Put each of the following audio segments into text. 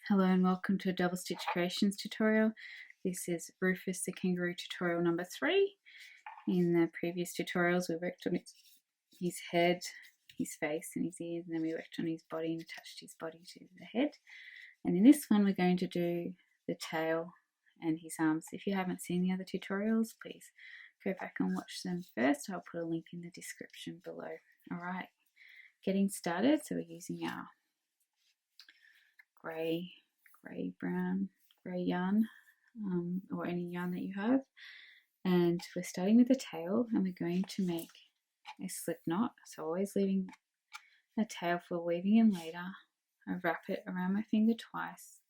Hello and welcome to a double stitch creations tutorial. This is Rufus the Kangaroo tutorial number 3. In the previous tutorials we worked on his head, his face and his ears, and then we worked on his body and attached his body to the head. And in this one we're going to do the tail and his arms. If you haven't seen the other tutorials, please go back and watch them first. I'll put a link in the description below. Alright, getting started. So we're using our grey yarn, or any yarn that you have, and we're starting with the tail and we're going to make a slip knot, so always leaving a tail for weaving in later. I wrap it around my finger twice,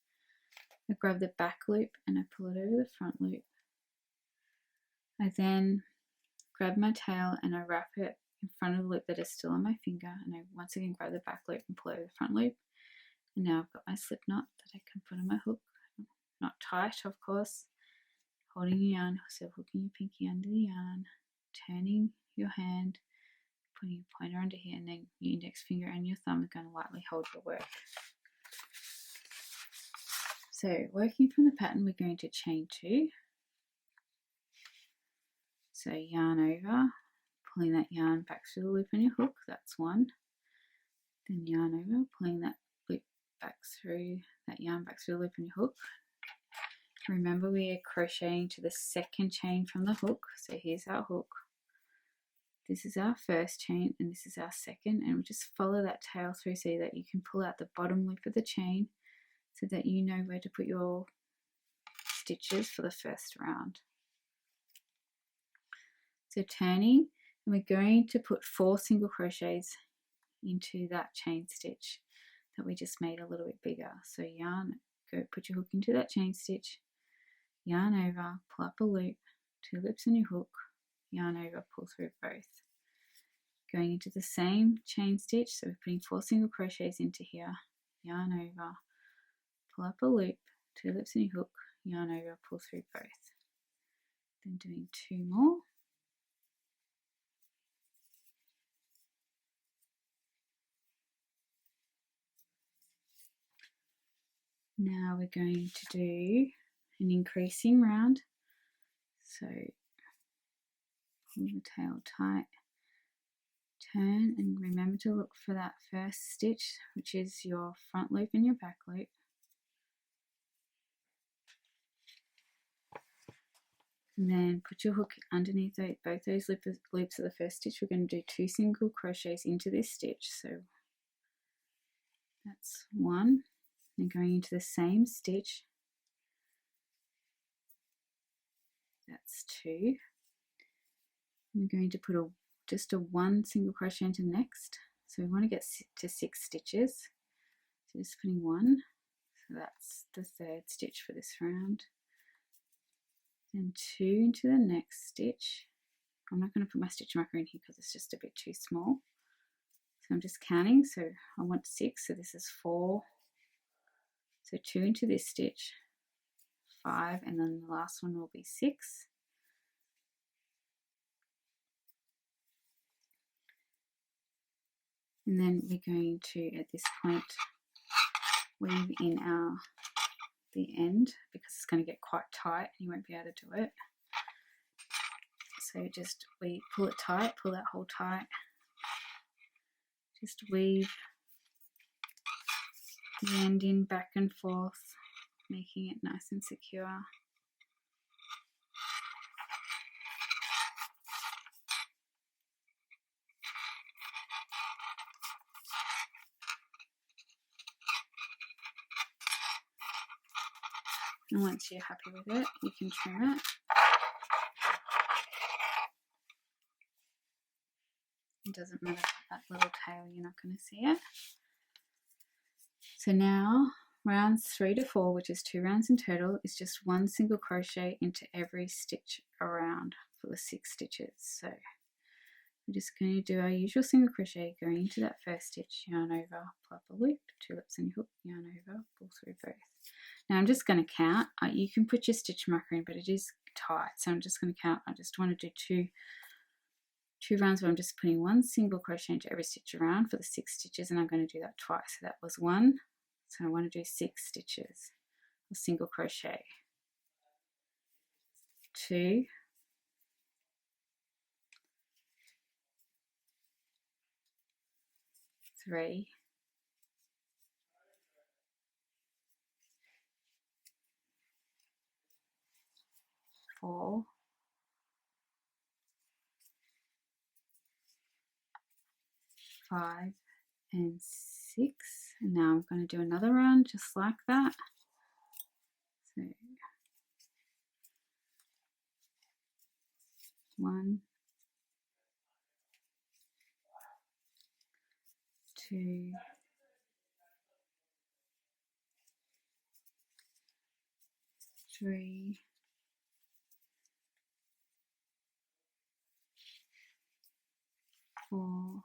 I grab the back loop and I pull it over the front loop. I then grab my tail and I wrap it in front of the loop that is still on my finger, and I once again grab the back loop and pull over the front loop. And now I've got my slip knot that I can put on my hook, not tight of course, holding your yarn, so hooking your pinky under the yarn, turning your hand, putting your pointer under here, and then your index finger and your thumb are going to lightly hold your work. So working from the pattern, we're going to chain 2. So yarn over, pulling that yarn back through the loop on your hook, that's 1. Then yarn over, pulling that loop back through, that yarn back through the loop on your hook. Remember, we are crocheting to the second chain from the hook. So here's our hook, this is our first chain, and this is our second, and we just follow that tail through so that you can pull out the bottom loop of the chain so that you know where to put your stitches for the first round. So turning, and we're going to put 4 single crochets into that chain stitch that we just made a little bit bigger. So yarn, go put your hook into that chain stitch, yarn over, pull up a loop, 2 loops on your hook, yarn over, pull through both. Going into the same chain stitch, so we're putting 4 single crochets into here, yarn over, pull up a loop, 2 loops on your hook, yarn over, pull through both. Then doing 2 more. Now we're going to do an increasing round, so pull the tail tight, turn, and remember to look for that first stitch, which is your front loop and your back loop. And then put your hook underneath both those loops of the first stitch. We're going to do 2 single crochets into this stitch, so that's 1. And going into the same stitch, that's 2. We're going to put just a 1 single crochet into the next, so we want to get to 6 stitches, so just putting 1, so that's the 3rd stitch for this round. Then 2 into the next stitch. I'm not going to put my stitch marker in here because it's just a bit too small, so I'm just counting, so I want 6, so this is 4. So 2 into this stitch, 5, and then the last one will be 6. And then we're going to, at this point, weave in the end because it's going to get quite tight and you won't be able to do it. So just pull it tight, pull that hole tight, just weave the end in back and forth, making it nice and secure. And once you're happy with it, you can trim it. It doesn't matter about that little tail, you're not going to see it. So now rounds 3 to 4, which is 2 rounds in total, is just 1 single crochet into every stitch around for the 6 stitches. So we're just going to do our usual single crochet, going into that first stitch, yarn over, pull up a loop, 2 loops on your hook, yarn over, pull through both. Now I'm just going to count. You can put your stitch marker in, but it is tight, so I'm just going to count. I just want to do two rounds where I'm just putting 1 single crochet into every stitch around for the 6 stitches, and I'm going to do that twice. So that was 1, So I want to do 6 stitches of single crochet. 2, 3, 4, 5 and 6, and now I'm going to do another round just like that. So 1, 2, 3, 4,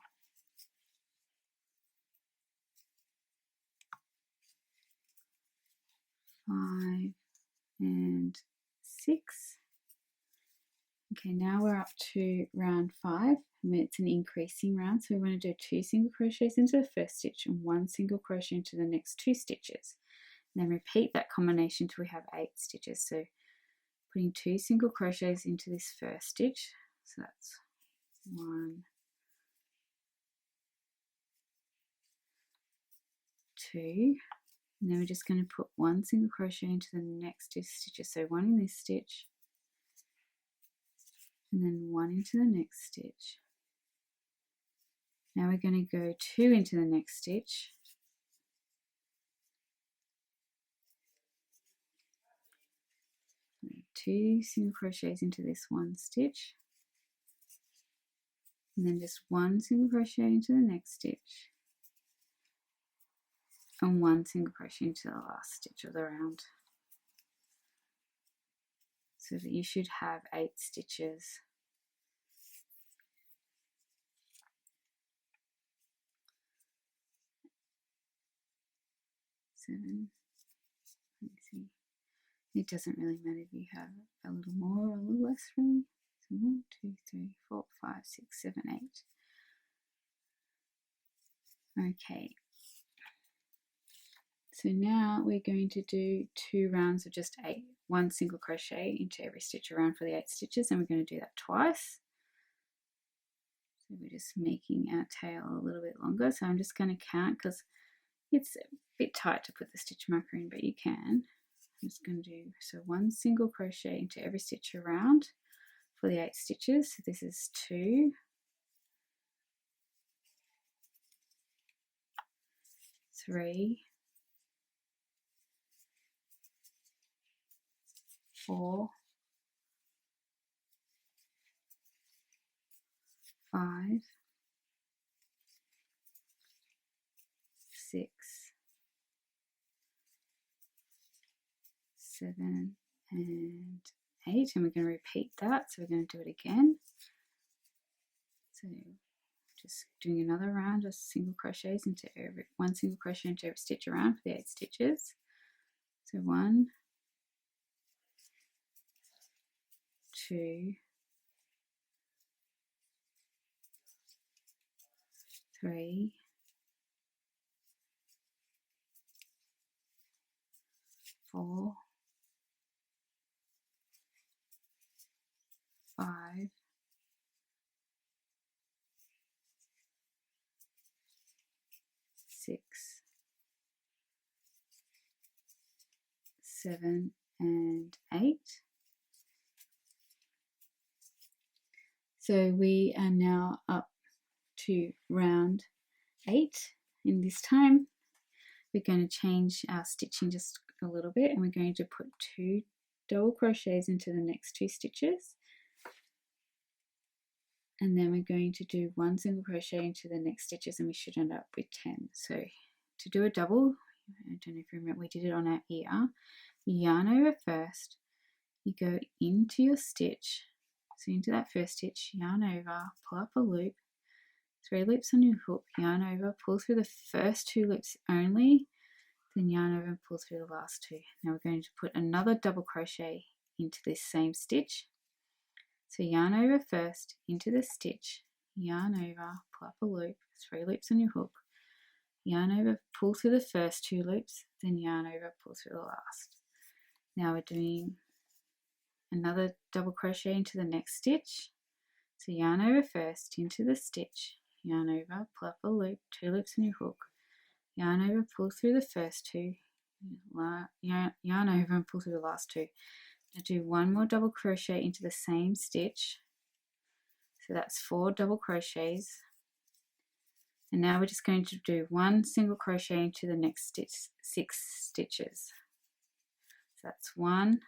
5 and 6. Okay, now we're up to round 5. It's an increasing round, so we want to do 2 single crochets into the first stitch and 1 single crochet into the next 2 stitches. And then repeat that combination till we have 8 stitches. So putting 2 single crochets into this first stitch, so that's 1, 2, and then we're just going to put 1 single crochet into the next 2 stitches. So 1 in this stitch, and then 1 into the next stitch. Now we're going to go 2 into the next stitch, two single crochets into this one stitch, and then just 1 single crochet into the next stitch, and 1 single crochet into the last stitch of the round, so that you should have 8 stitches. Seven. Let me see. It doesn't really matter if you have a little more or a little less, really. So 1, 2, 3, 4, 5, 6, 7, 8. Okay. So now we're going to do 2 rounds of just 8, 1 single crochet into every stitch around for the 8 stitches, and we're going to do that twice. So we're just making our tail a little bit longer. So I'm just going to count because it's a bit tight to put the stitch marker in, but you can. I'm just going to do 1 single crochet into every stitch around for the 8 stitches. So this is 2, 3, 4, 5, 6, 7 and 8, and we're going to repeat that. So we're going to do it again. So just doing another round of single crochets into every 1 single crochet into every stitch around for the 8 stitches. So 1, 2, 3, 4, 5, 6, 7 and 8. So we are now up to round 8, and this time we're going to change our stitching just a little bit, and we're going to put 2 double crochets into the next 2 stitches, and then we're going to do 1 single crochet into the next stitches, and we should end up with 10. So to do a double, I don't know if you remember, we did it on our ear. You yarn over first, you go into your stitch, so into that first stitch, yarn over, pull up a loop, 3 loops on your hook, yarn over, pull through the first 2 loops only, then yarn over and pull through the last 2. Now we're going to put another double crochet into this same stitch. So yarn over first, into the stitch, yarn over, pull up a loop, 3 loops on your hook, yarn over, pull through the first 2 loops, then yarn over, pull through the last. Now we're doing another double crochet into the next stitch. So yarn over first into the stitch, yarn over, pull up a loop, 2 loops in your hook, yarn over, pull through the first 2, yarn over and pull through the last 2. Now do 1 more double crochet into the same stitch. So that's 4 double crochets. And now we're just going to do 1 single crochet into the next stitch, 6 stitches. So that's 1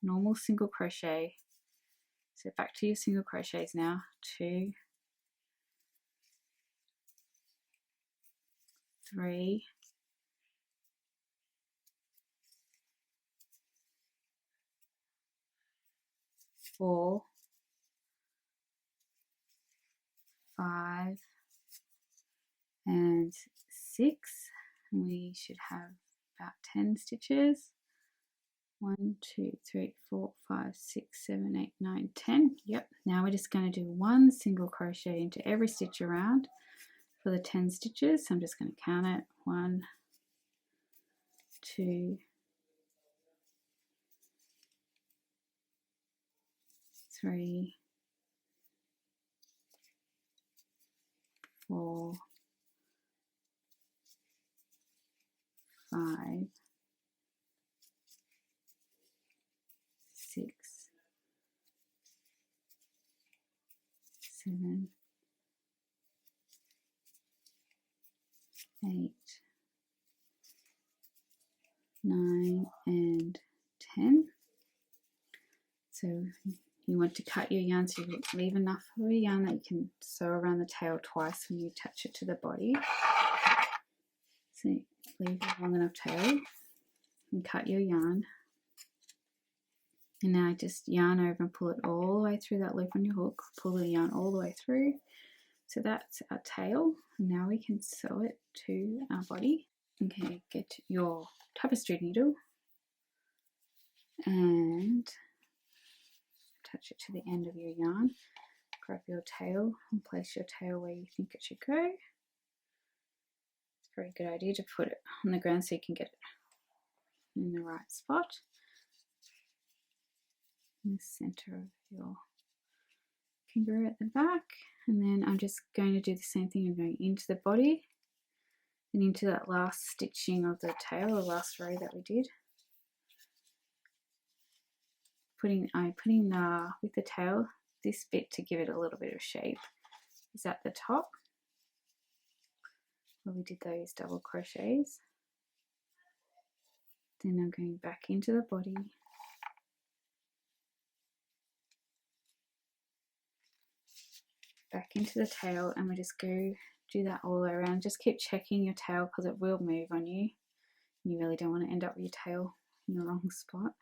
normal single crochet. So back to your single crochets now. 2, 3, 4, 5, and 6. We should have about 10 stitches. 1, 2, 3, 4, 5, 6, 7, 8, 9, 10. Yep. Now we're just going to do 1 single crochet into every stitch around for the 10 stitches. So I'm just going to count it. 1, 2, 3, 4, 5, 6, 7, 8, 9, and 10. So you want to cut your yarn so you leave enough of your yarn that you can sew around the tail twice when you attach it to the body. So leave a long enough tail and cut your yarn. And now just yarn over and pull it all the way through that loop on your hook. Pull the yarn all the way through. So that's our tail. And now we can sew it to our body. Okay, get your tapestry needle and attach it to the end of your yarn. Grab your tail and place your tail where you think it should go. It's a very good idea to put it on the ground so you can get it in the right spot. In the center of your kangaroo at the back. And then I'm just going to do the same thing. I'm going into the body and into that last stitching of the tail, the last row that we did. I'm putting with the tail, this bit to give it a little bit of shape is at the top where we did those double crochets. Then I'm going back into the body, back into the tail, and we just go do that all the way around. Just keep checking your tail because it will move on you. You really don't want to end up with your tail in the wrong spot.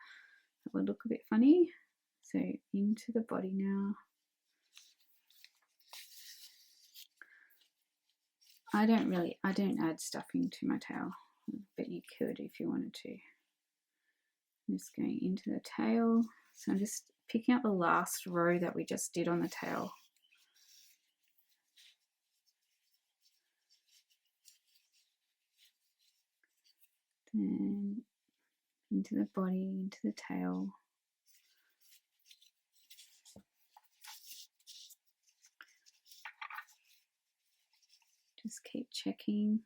That would look a bit funny. So into the body now. I don't add stuffing to my tail, but you could if you wanted to. I'm just going into the tail. So I'm just picking up the last row that we just did on the tail. Then into the body, into the tail. Just keep checking.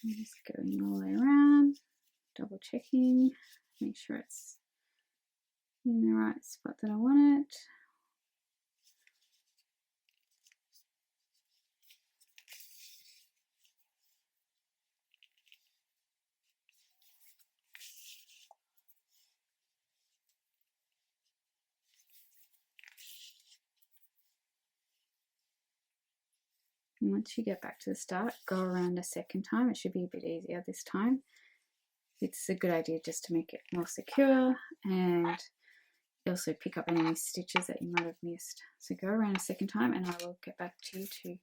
I'm just going all the way around, double checking, make sure it's in the right spot that I want it. And once you get back to the start, go around a second time. It should be a bit easier this time. It's a good idea just to make it more secure and also pick up any stitches that you might have missed. So go around a second time and I will get back to you to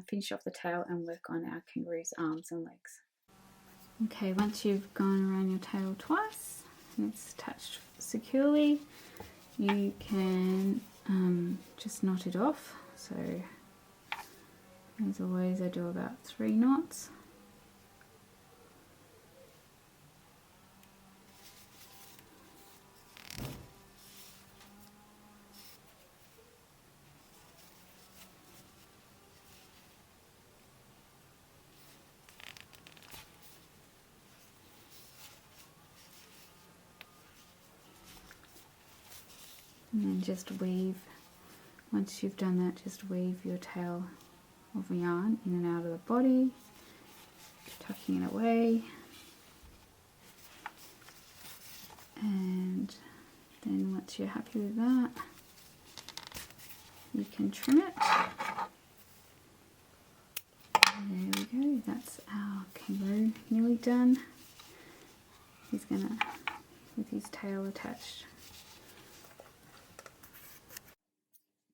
finish off the tail and work on our kangaroo's arms and legs. Okay, once you've gone around your tail twice and it's attached securely, you can just knot it off. So as always, I do about 3 knots. And then just weave, once you've done that, just weave your tail of yarn in and out of the body, tucking it away. And then once you're happy with that, you can trim it. And there we go, that's our kangaroo nearly done. He's gonna, with his tail attached.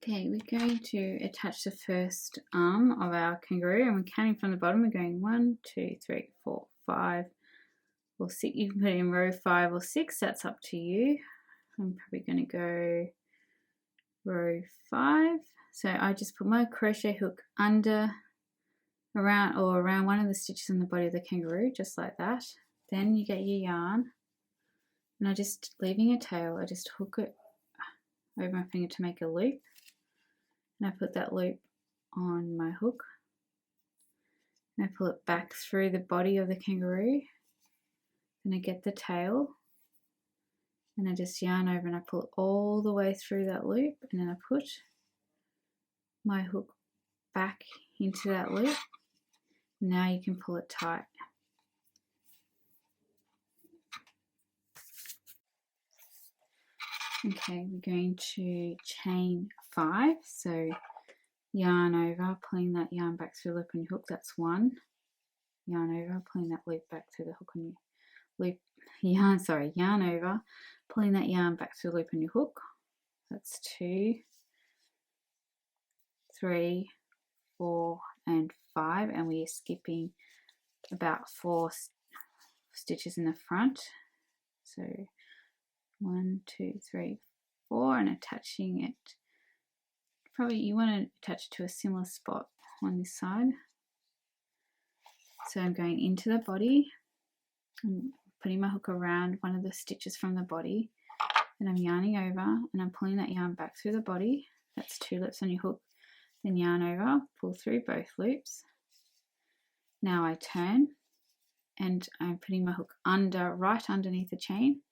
Okay, we're going to attach the first arm of our kangaroo and we're counting from the bottom. We're going 1, 2, 3, 4, 5 or 6. You can put it in row 5 or 6, that's up to you. I'm probably going to go row 5. So I just put my crochet hook under, around one of the stitches on the body of the kangaroo, just like that. Then you get your yarn and I just, leaving a tail, I just hook it over my finger to make a loop. And I put that loop on my hook and I pull it back through the body of the kangaroo. Then I get the tail and I just yarn over and I pull it all the way through that loop and then I put my hook back into that loop. Now you can pull it tight. Okay, we're going to chain 5. So yarn over, pulling that yarn back through the loop on your hook, that's 1. Yarn over, pulling that loop back through the hook on your loop. Yarn over, pulling that yarn back through the loop on your hook, that's 2, 3, 4 and 5, and we are skipping about 4 stitches in the front. So 1, 2, 3, 4 and attaching it. Probably you want to attach it to a similar spot on this side. So I'm going into the body, I'm putting my hook around one of the stitches from the body and I'm yarning over and I'm pulling that yarn back through the body. That's 2 loops on your hook. Then yarn over, pull through both loops. Now I turn and I'm putting my hook right underneath the chain.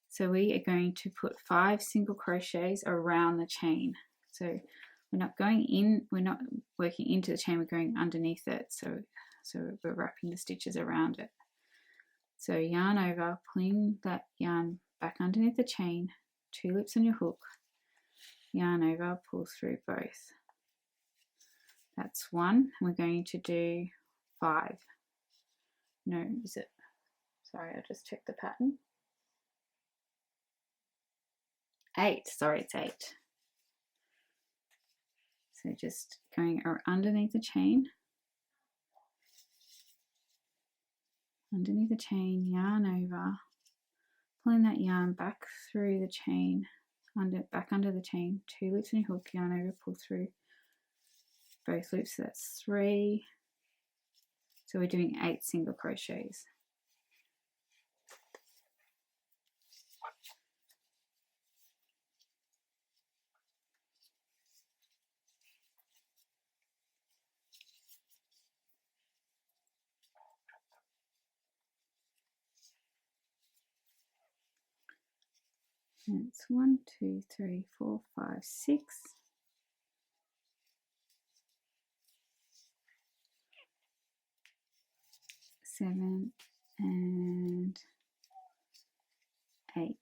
So we are going to put 5 single crochets around the chain. So we're not going in, we're not working into the chain, we're going underneath it. So we're wrapping the stitches around it. So yarn over, pulling that yarn back underneath the chain, 2 loops on your hook, yarn over, pull through both. That's 1. We're going to do 5. No, is it? Sorry, I just checked the pattern. 8, sorry, it's 8. So just going underneath the chain, yarn over, pulling that yarn back through the chain, back under the chain, 2 loops in your hook, yarn over, pull through both loops, so that's 3. So we're doing 8 single crochets. And it's 1, 2, 3, 4, 5, 6. 7 and 8.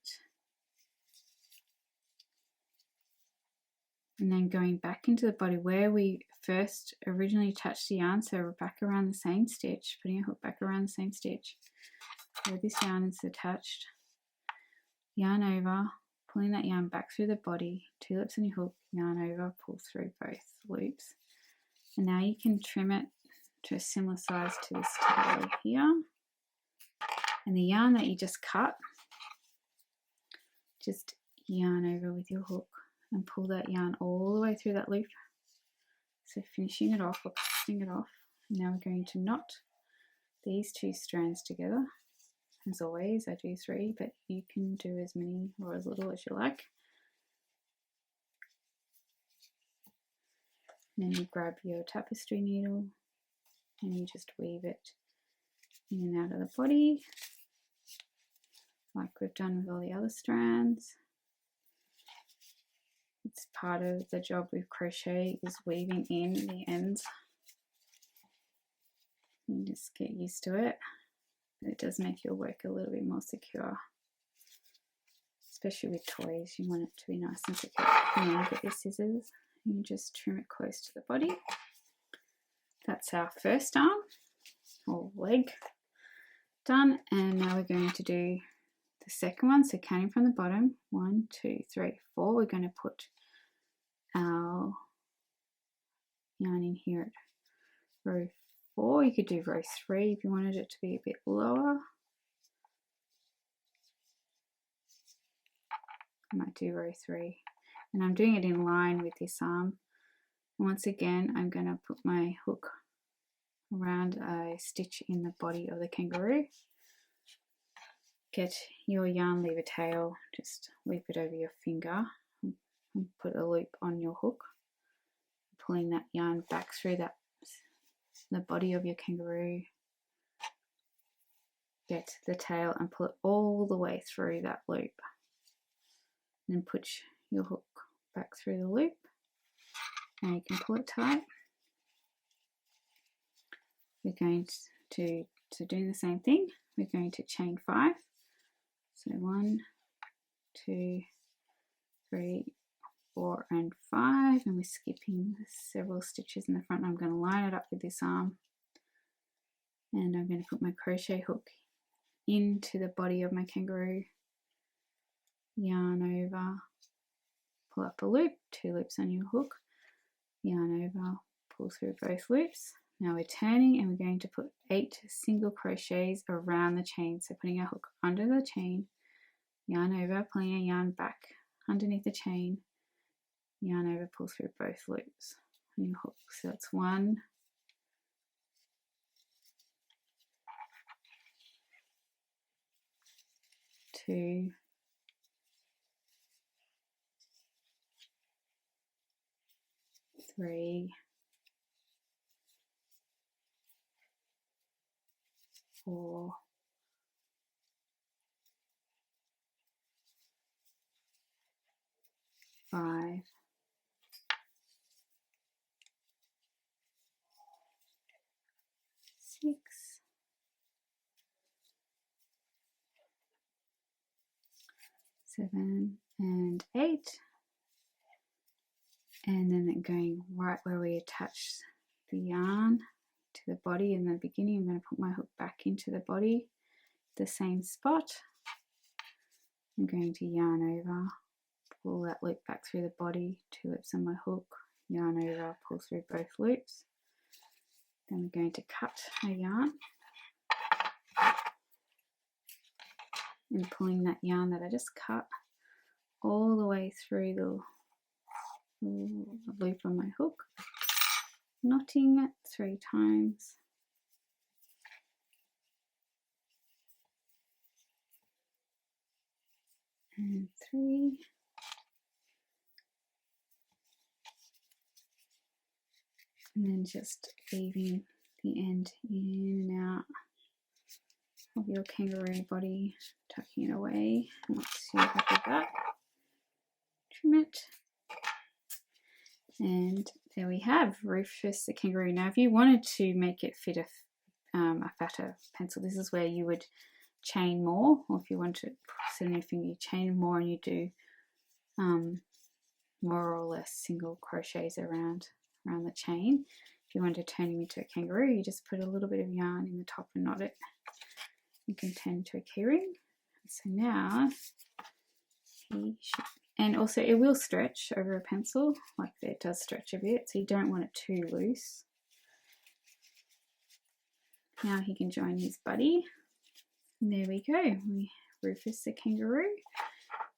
and then going back into the body where we first originally touched the yarn, so we're back around the same stitch, putting a hook back around the same stitch where this yarn is attached, yarn over, pulling that yarn back through the body, 2 loops on your hook, yarn over, pull through both loops, and now you can trim it to a similar size to this tail here, and the yarn that you just cut, just yarn over with your hook and pull that yarn all the way through that loop, so finishing it off or casting it off. Now we're going to knot these 2 strands together. As always, I do 3, but you can do as many or as little as you like. And then you grab your tapestry needle and you just weave it in and out of the body like we've done with all the other strands. It's part of the job with crochet, is weaving in the ends. You just get used to it. It does make your work a little bit more secure, especially with toys. You want it to be nice and secure. And then you get your scissors and you just trim it close to the body. That's our first arm or leg done, and now we're going to do the second one. So counting from the bottom, 1, 2, 3, 4, we're going to put our yarn in here at row 4. You could do row 3 if you wanted it to be a bit lower. I might do row 3, and I'm doing it in line with this arm. Once again, I'm going to put my hook around a stitch in the body of the kangaroo. Get your yarn lever tail, just whip it over your finger and put a loop on your hook, pulling that yarn back through the body of your kangaroo. Get the tail and pull it all the way through that loop. Then put your hook back through the loop. Now you can pull it tight. We're going to doing the same thing, we're going to chain 5. So 1, 2, 3, 4 and 5, and we're skipping several stitches in the front. I'm going to line it up with this arm, and I'm going to put my crochet hook into the body of my kangaroo, yarn over, pull up a loop, 2 loops on your hook, yarn over, pull through both loops. Now we're turning and we're going to put 8 single crochets around the chain. So putting our hook under the chain, yarn over, pulling our yarn back underneath the chain, yarn over, pull through both loops on your hook. So that's 1, 2, 3, 4, 5, 6, 7 and 8, and then going right where we attach the yarn to the body in the beginning. I'm going to put my hook back into the body, the same spot. I'm going to yarn over, pull that loop back through the body, 2 loops on my hook, yarn over, pull through both loops. Then we're going to cut our yarn and pulling that yarn that I just cut all the way through the loop on my hook, knotting it 3 times. And 3. And then just weaving the end in and out of your kangaroo body, tucking it away. Once you're happy with that, trim it. And there we have Rufus the kangaroo. Now if you wanted to make it fit a fatter pencil, this is where you would chain more, or if you want to set anything, you chain more and you do more or less single crochets around the chain. If you want to turn him into a kangaroo, you just put a little bit of yarn in the top and knot it. You can turn into a keyring. So now he should, and also it will stretch over a pencil, like it does stretch a bit, so you don't want it too loose. Now he can join his buddy. And there we go. Rufus the kangaroo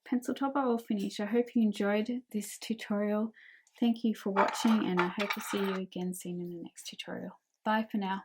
pencil topper all finished. I hope you enjoyed this tutorial. Thank you for watching, and I hope to see you again soon in the next tutorial. Bye for now.